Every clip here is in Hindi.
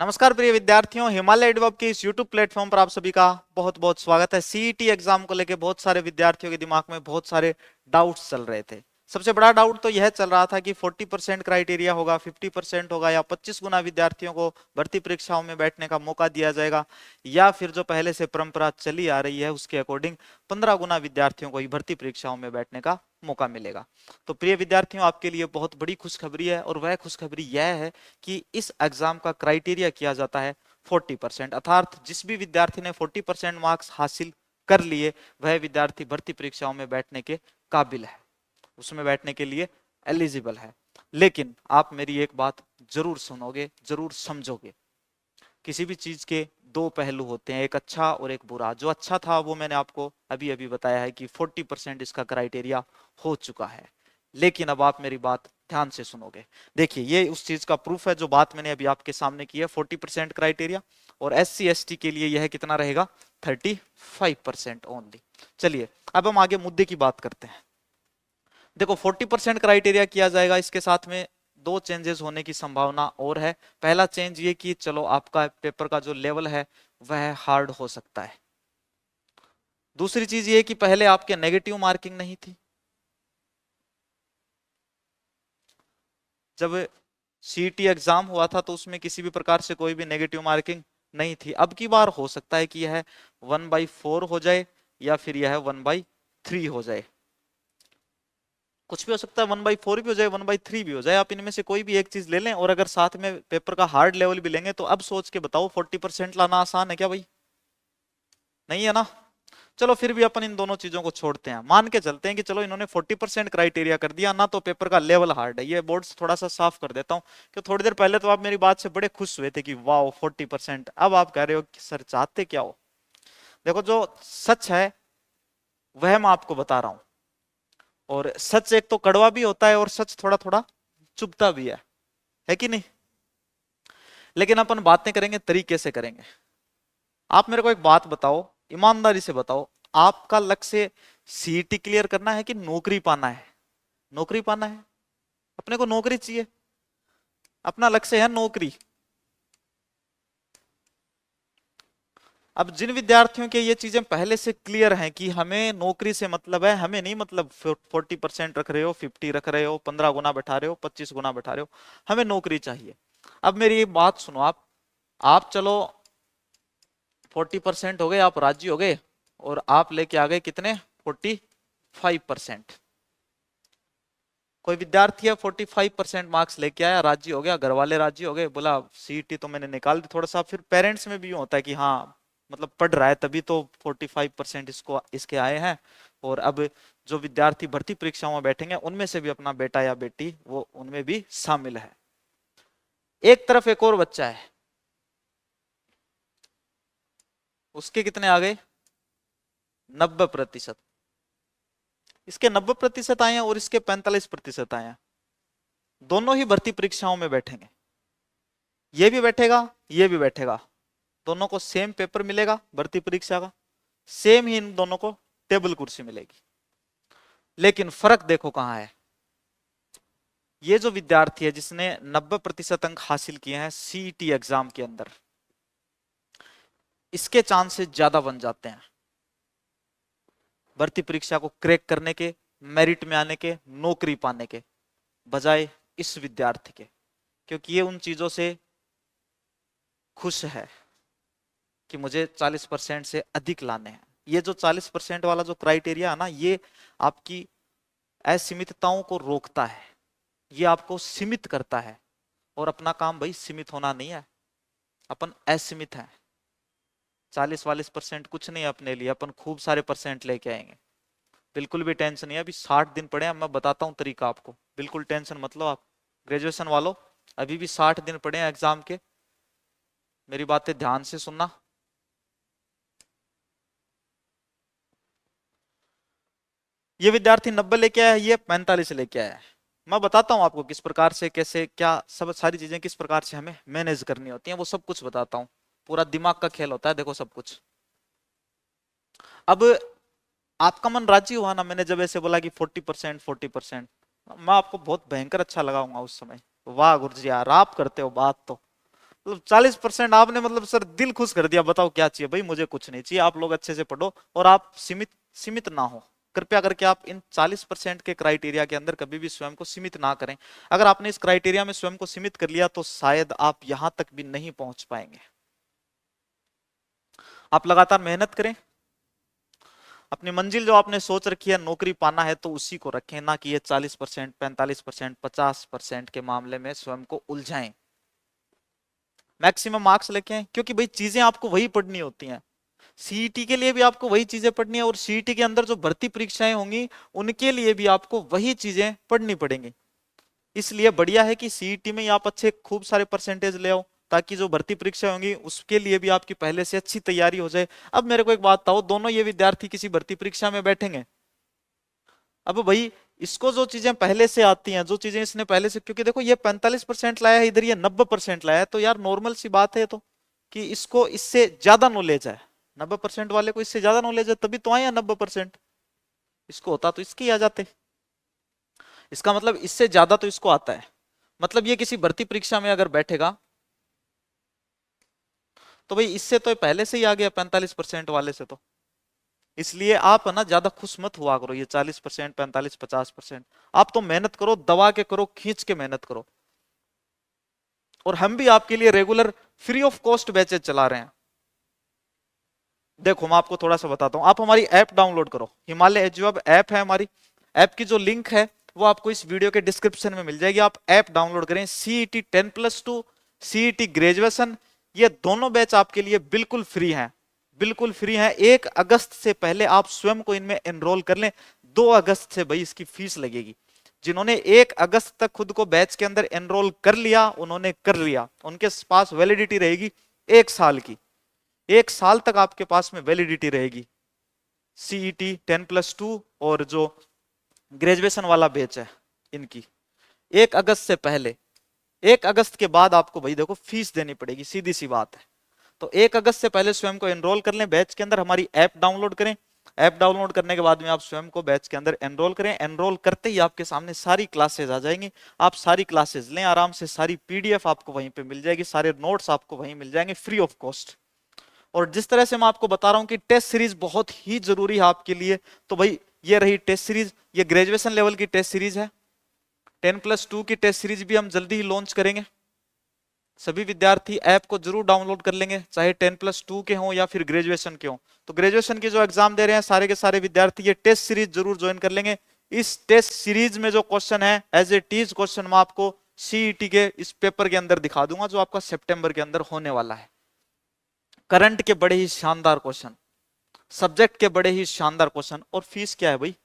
नमस्कार प्रिय विद्यार्थियों, हिमालय एडवर्ब के इस YouTube प्लेटफॉर्म पर आप सभी का बहुत बहुत स्वागत है। सीईटी एग्जाम को लेकर बहुत सारे विद्यार्थियों के दिमाग में बहुत सारे डाउट्स चल रहे थे। सबसे बड़ा डाउट तो यह चल रहा था कि 40% क्राइटेरिया होगा, 50% होगा, या 25 गुना विद्यार्थियों को भर्ती परीक्षाओं में बैठने का मौका दिया जाएगा, या फिर जो पहले से परंपरा चली आ रही है उसके अकॉर्डिंग 15 गुना विद्यार्थियों को ही भर्ती परीक्षाओं में बैठने का मौका मिलेगा। तो प्रिय विद्यार्थियों, आपके लिए बहुत बड़ी खुशखबरी है, और वह खुशखबरी यह है कि इस एग्जाम का क्राइटेरिया किया जाता है 40%, अर्थात जिस भी विद्यार्थी ने 40% मार्क्स हासिल कर लिए वह विद्यार्थी भर्ती परीक्षाओं में बैठने के काबिल है, उसमें बैठने के लिए एलिजिबल है। लेकिन आप मेरी एक बात जरूर सुनोगे, जरूर समझोगे। किसी भी चीज के दो पहलू होते हैं, एक अच्छा और एक बुरा। जो अच्छा था वो मैंने आपको अभी अभी बताया है कि 40% इसका क्राइटेरिया हो चुका है। लेकिन अब आप मेरी बात ध्यान से सुनोगे। देखिए, ये उस चीज का प्रूफ है जो बात मैंने अभी आपके सामने की है, 40% क्राइटेरिया। और SC ST के लिए यह कितना रहेगा? 35% ओनली। चलिए अब हम आगे मुद्दे की बात करते हैं। देखो, 40% क्राइटेरिया किया जाएगा, इसके साथ में दो चेंजेस होने की संभावना और है। पहला चेंज ये कि चलो आपका पेपर का जो लेवल है वह हार्ड हो सकता है। दूसरी चीज ये कि पहले आपके नेगेटिव मार्किंग नहीं थी। जब सीईटी एग्जाम हुआ था तो उसमें किसी भी प्रकार से कोई भी नेगेटिव मार्किंग नहीं थी। अब की बार हो सकता है कि यह 1/4 हो जाए या फिर यह 1/3 हो जाए। कुछ भी हो सकता है, 1/4 भी हो जाए, 1/3 भी हो जाए। आप इनमें से कोई भी एक चीज ले लें, और अगर साथ में पेपर का हार्ड लेवल भी लेंगे तो अब सोच के बताओ 40% लाना आसान है क्या भाई? नहीं है ना। चलो फिर भी अपन इन दोनों चीजों को छोड़ते हैं, मान के चलते हैं कि चलो इन्होंने 40% क्राइटेरिया कर दिया ना, तो पेपर का लेवल हार्ड है। ये बोर्ड थोड़ा सा साफ कर देता हूं कि थोड़ी देर पहले तो आप मेरी बात से बड़े खुश हुए थे कि वाह 40%, अब आप कह रहे हो कि सर चाहते क्या हो। देखो, जो सच है वह मैं आपको बता रहा हूं, और सच एक तो कड़वा भी होता है और सच थोड़ा थोड़ा चुभता भी है कि नहीं? लेकिन अपन बातें करेंगे, तरीके से करेंगे। आप मेरे को एक बात बताओ, ईमानदारी से बताओ, आपका लक्ष्य सीईटी क्लियर करना है कि नौकरी पाना है? नौकरी पाना है, अपने को नौकरी चाहिए, अपना लक्ष्य है नौकरी। अब जिन विद्यार्थियों के ये चीजें पहले से क्लियर हैं कि हमें नौकरी से मतलब है, हमें नहीं मतलब 40% रख रहे हो, 50 रख रहे हो, 15 गुना बैठा रहे हो, 25 गुना बैठा रहे हो, हमें नौकरी चाहिए। अब मेरी एक बात सुनो, आप चलो 40% हो गए, आप राजी हो गए, और आप लेके आ गए कितने? 45%। कोई विद्यार्थी है 45% मार्क्स लेके आया, राजी हो गया, घर वाले राजी हो गए, बोला सीईटी तो मैंने निकाल दी। थोड़ा सा फिर पेरेंट्स में भी यूं होता है कि हाँ, मतलब पढ़ रहा है तभी तो 45% इसको इसके आए हैं। और अब जो विद्यार्थी भर्ती परीक्षाओं में बैठेंगे उनमें से भी अपना बेटा या बेटी वो उनमें भी शामिल है। एक तरफ एक और बच्चा है, उसके कितने आ गए? 90%। इसके 90% आए हैं और इसके 45% आए हैं। दोनों ही भर्ती परीक्षाओं में बैठेंगे, ये भी बैठेगा, ये भी बैठेगा। दोनों को सेम पेपर मिलेगा भर्ती परीक्षा का, सेम ही इन दोनों को टेबल कुर्सी मिलेगी। लेकिन फर्क देखो कहां है। ये जो विद्यार्थी है जिसने 90% अंक हासिल किए हैं सीईटी एग्जाम के अंदर, इसके चांसेस ज्यादा बन जाते हैं भर्ती परीक्षा को क्रैक करने के, मेरिट में आने के, नौकरी पाने के, बजाय इस विद्यार्थी के। क्योंकि ये उन चीजों से खुश है कि मुझे 40% से अधिक लाने हैं। ये जो 40% वाला जो क्राइटेरिया है ना, ये आपकी असीमितताओं को रोकता है, ये आपको सीमित करता है। और अपना काम भाई सीमित होना नहीं है, अपन असीमित है। 40-40% कुछ नहीं है अपने लिए, अपन खूब सारे परसेंट लेके आएंगे। बिल्कुल भी टेंशन नहीं है। अभी 60 दिन पड़े हैं, मैं बताता हूँ तरीका आपको, बिल्कुल टेंशन मत लो आप। ग्रेजुएशन वालों, अभी भी 60 दिन पड़े हैं एग्जाम के, मेरी बातें ध्यान से सुनना। ये विद्यार्थी 90 लेके आया है, ये 45 लेके आया है। मैं बताता हूं आपको किस प्रकार से, कैसे, क्या सब सारी चीजें किस प्रकार से हमें मैनेज करनी होती हैं, वो सब कुछ बताता हूं। पूरा दिमाग का खेल होता है, देखो सब कुछ। अब आपका मन राजी हुआ ना मैंने जब ऐसे बोला कि 40%, 40%? मैं आपको बहुत भयंकर अच्छा लगाऊंगा उस समय। वाह गुरुजी यार, आप करते हो बात तो। मतलब 40% आपने मतलब सर दिल खुश कर दिया। बताओ क्या चाहिए भाई, मुझे कुछ नहीं चाहिए, आप लोग अच्छे से पढ़ो और आप सीमित सीमित ना हो। कृपया करके आप इन 40% के क्राइटेरिया के अंदर कभी भी स्वयं को सीमित ना करें। अगर आपने इस क्राइटेरिया में स्वयं को सीमित कर लिया तो शायद आप यहां तक भी नहीं पहुंच पाएंगे। आप लगातार मेहनत करें, अपनी मंजिल जो आपने सोच रखी है नौकरी पाना है तो उसी को रखें, ना कि ये 40%, 45%, 50% के मामले में स्वयं को उलझाएं। मैक्सिमम मार्क्स लेके आएं, क्योंकि भाई चीजें आपको वही पढ़नी होती हैं। सीईटी के लिए भी आपको वही चीजें पढ़नी है और सीईटी के अंदर जो भर्ती परीक्षाएं होंगी उनके लिए भी आपको वही चीजें पढ़नी पड़ेंगी। इसलिए बढ़िया है कि सीईटी में ही आप अच्छे खूब सारे परसेंटेज ले आओ, ताकि जो भर्ती परीक्षा होंगी उसके लिए भी आपकी पहले से अच्छी तैयारी हो जाए। अब मेरे को एक बात बताओ, दोनों ये विद्यार्थी किसी भर्ती परीक्षा में बैठेंगे, अब भाई इसको जो चीजें पहले से आती हैं, जो चीजें इसने पहले से, क्योंकि देखो ये 45% लाया है, इधर ये 90% लाया है, तो यार नॉर्मल सी बात है तो कि इसको इससे ज्यादा नॉलेज है। 90% वाले को इससे ज्यादा नॉलेज है, तभी तो आए हैं 90%। इसको होता तो इसके ही आ जाते। इसका मतलब इससे ज्यादा तो इसको आता है, मतलब ये किसी भर्ती परीक्षा में अगर बैठेगा तो भाई इससे तो पहले से ही आ गया 45% वाले से तो। इसलिए आप है ना ज्यादा खुश मत हुआ करो ये 40%, 45, 50%। आप तो मेहनत करो, दबा के करो, खींच के मेहनत करो। और हम भी आपके लिए regular free of cost batches चला रहे हैं। देखो मैं आपको थोड़ा सा बताता हूं, आप हमारी ऐप डाउनलोड करो, हिमालय एजुअब ऐप है हमारी। ऐप की जो लिंक है वो आपको इस वीडियो के डिस्क्रिप्शन में मिल जाएगी। आप ऐप डाउनलोड करें। सीईटी 10+2, सीईटी ग्रेजुएशन, ये दोनों बैच आपके लिए बिल्कुल फ्री हैं, बिल्कुल फ्री हैं। 1 अगस्त से पहले आप स्वयं को इनमें एनरोल कर लें। 2 अगस्त से भाई इसकी फीस लगेगी। जिन्होंने 1 अगस्त तक खुद को बैच के अंदर एनरोल कर लिया उन्होंने कर लिया, उनके पास वैलिडिटी रहेगी 1 साल की। 1 साल तक आपके पास में वैलिडिटी रहेगी सीईटी 10+2 और जो ग्रेजुएशन वाला बैच है इनकी। 1 अगस्त से पहले, 1 अगस्त के बाद आपको भाई देखो फीस देनी पड़ेगी, सीधी सी बात है। तो 1 अगस्त से पहले स्वयं को एनरोल कर लें बैच के अंदर, हमारी ऐप डाउनलोड करें। ऐप डाउनलोड करने के बाद में आप स्वयं को बैच के अंदर एनरोल करें। एनरोल करते ही आपके सामने सारी क्लासेज आ जाएंगी, आप सारी क्लासेज लें आराम से, सारी पीडीएफ आपको वहीं पे मिल जाएगी, सारे नोट्स आपको वहीं मिल जाएंगे फ्री ऑफ कॉस्ट। और जिस तरह से मैं आपको बता रहा हूं कि टेस्ट सीरीज बहुत ही जरूरी है आपके लिए, तो भाई ये रही टेस्ट सीरीज, ये ग्रेजुएशन लेवल की टेस्ट सीरीज है। 10+2 की टेस्ट सीरीज भी हम जल्दी ही लॉन्च करेंगे। सभी विद्यार्थी ऐप को जरूर डाउनलोड कर लेंगे, चाहे 10+2 के हों या फिर ग्रेजुएशन के हों। तो ग्रेजुएशन के जो एग्जाम दे रहे हैं सारे के सारे विद्यार्थी ये टेस्ट सीरीज जरूर ज्वाइन कर लेंगे। इस टेस्ट सीरीज में जो क्वेश्चन है एज ए टीज क्वेश्चन मैं आपको सीईटी के इस पेपर के अंदर दिखा दूंगा जो आपका सितंबर के अंदर होने वाला है। करंट के बड़े ही शानदार क्वेश्चन, सब्जेक्ट के बड़े ही शानदार क्वेश्चन। और फीस क्या है भाई,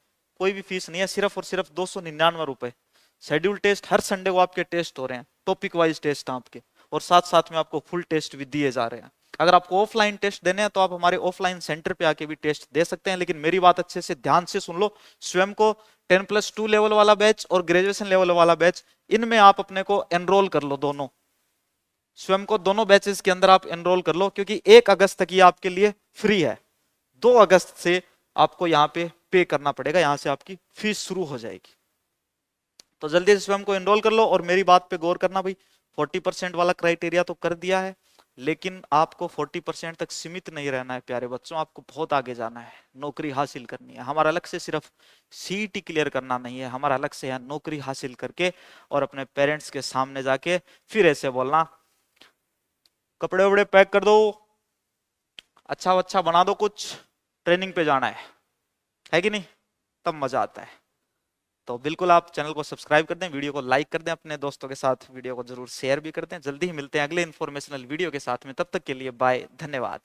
कोई भी फीस नहीं है, सिर्फ और सिर्फ 299 रुपए। शेड्यूल टेस्ट हर संडे को आपके टेस्ट हो रहे हैं, टॉपिक वाइज टेस्ट आपके, और साथ साथ में आपको फुल टेस्ट भी दिए जा रहे हैं। अगर आपको ऑफलाइन टेस्ट देने हैं तो आप हमारे ऑफलाइन सेंटर पे आके भी टेस्ट दे सकते हैं, लेकिन मेरी बात अच्छे से ध्यान से सुन लो। स्वयं को 10+2 लेवल वाला बैच और ग्रेजुएशन लेवल वाला बैच, इनमें आप अपने को एनरोल कर लो, दोनों स्वयं को दोनों बैचेस के अंदर आप एनरोल कर लो, क्योंकि 1 अगस्त तक ये आपके लिए फ्री है। 2 अगस्त से आपको यहाँ पे करना पड़ेगा, यहां से आपकी फीस शुरू हो जाएगी। तो जल्दी से स्वयं को एनरोल कर लो। और मेरी बात पे गौर करना भाई, 40% वाला क्राइटेरिया तो कर दिया है, लेकिन आपको 40% तक सीमित नहीं रहना है प्यारे बच्चों, आपको बहुत आगे जाना है, नौकरी हासिल करनी है। हमारा लक्ष्य सिर्फ सीईटी क्लियर करना नहीं है, हमारा लक्ष्य है नौकरी हासिल करके और अपने पेरेंट्स के सामने जाके फिर ऐसे बोलना, कपड़े वपड़े पैक कर दो, अच्छा अच्छा बना दो, कुछ ट्रेनिंग पे जाना है कि नहीं, तब मजा आता है। तो बिल्कुल आप चैनल को सब्सक्राइब कर दें, वीडियो को लाइक कर दें, अपने दोस्तों के साथ वीडियो को जरूर शेयर भी कर दें। जल्दी ही मिलते हैं अगले इन्फॉर्मेशनल वीडियो के साथ में, तब तक के लिए बाय, धन्यवाद।